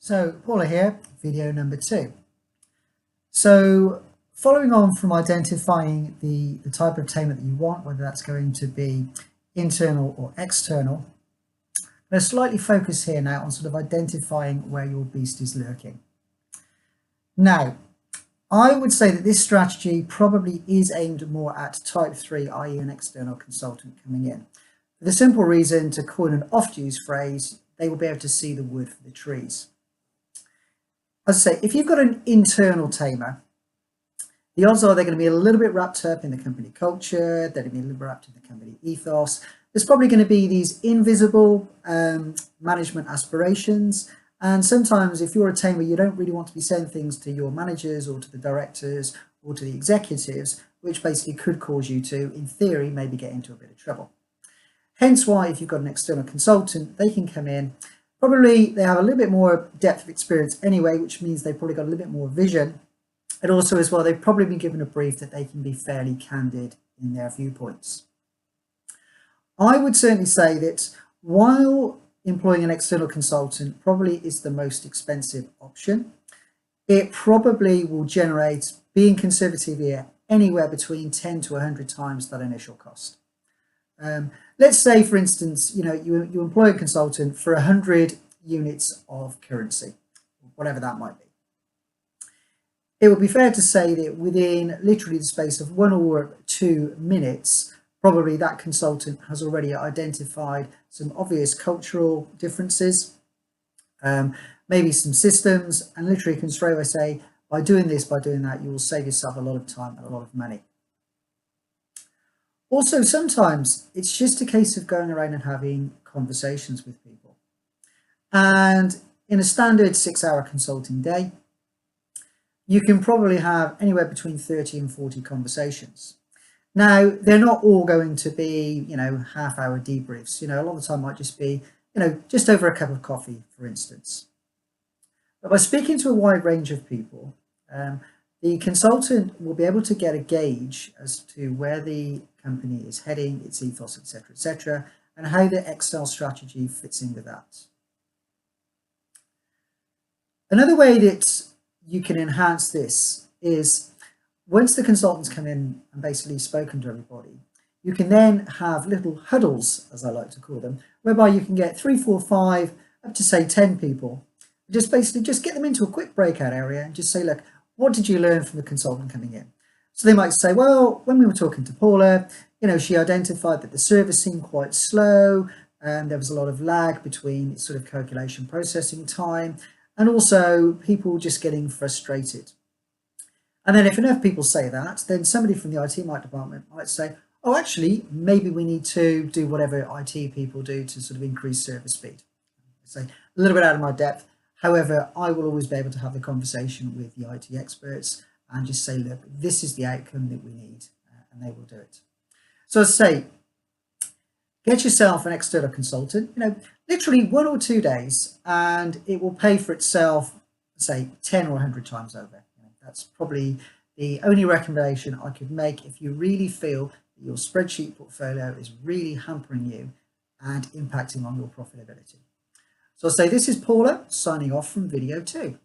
So Paula here, video number 2. So following on from identifying the type of tamer that you want, whether that's going to be internal or external, I'm going to slightly focus here now on sort of identifying where your beast is lurking. Now, I would say that this strategy probably is aimed more at type 3, i.e. an external consultant coming in. For the simple reason, to coin an oft-used phrase, they will be able to see the wood for the trees. As I say, if you've got an internal tamer, the odds are they're going to be a little bit wrapped up in the company culture, they're going to be a little bit wrapped in the company ethos. There's probably going to be these invisible management aspirations. And sometimes if you're a tamer, you don't really want to be saying things to your managers or to the directors or to the executives, which basically could cause you to, in theory, maybe get into a bit of trouble. Hence why if you've got an external consultant, they can come in. Probably they have a little bit more depth of experience anyway, which means they've probably got a little bit more vision. And also as well, they've probably been given a brief that they can be fairly candid in their viewpoints. I would certainly say that while employing an external consultant probably is the most expensive option, it probably will generate, being conservative here, anywhere between 10 to 100 times that initial cost. Let's say, for instance, you employ a consultant for 100 units of currency, whatever that might be. It would be fair to say that within literally the space of 1 or 2 minutes, probably that consultant has already identified some obvious cultural differences, maybe some systems, and literally can straight away say, by doing this, by doing that, you will save yourself a lot of time and a lot of money. Also, sometimes it's just a case of going around and having conversations with people. And in a standard 6-hour consulting day, you can probably have anywhere between 30 and 40 conversations. Now, they're not all going to be, half-hour debriefs. A lot of the time might just be, just over a cup of coffee, for instance. But by speaking to a wide range of people, the consultant will be able to get a gauge as to where the company is heading, its ethos, etc., and how the Excel strategy fits in with that. Another way that you can enhance this is once the consultants come in and basically spoken to everybody, you can then have little huddles, as I like to call them, whereby you can get 3, 4, 5, up to say 10 people, just get them into a quick breakout area and just say, look, what did you learn from the consultant coming in? So they might say, well, when we were talking to Paula, she identified that the service seemed quite slow, and there was a lot of lag between sort of calculation processing time, and also people just getting frustrated. And then if enough people say that, then somebody from the IT department might say, oh, actually, maybe we need to do whatever IT people do to sort of increase service speed. So a little bit out of my depth. However, I will always be able to have the conversation with the IT experts and just say, look, this is the outcome that we need, and they will do it. So as I say, get yourself an external consultant, literally 1 or 2 days, and it will pay for itself, say 10 or 100 times over. That's probably the only recommendation I could make if you really feel that your spreadsheet portfolio is really hampering you and impacting on your profitability. So I'll say this is Paula signing off from video 2.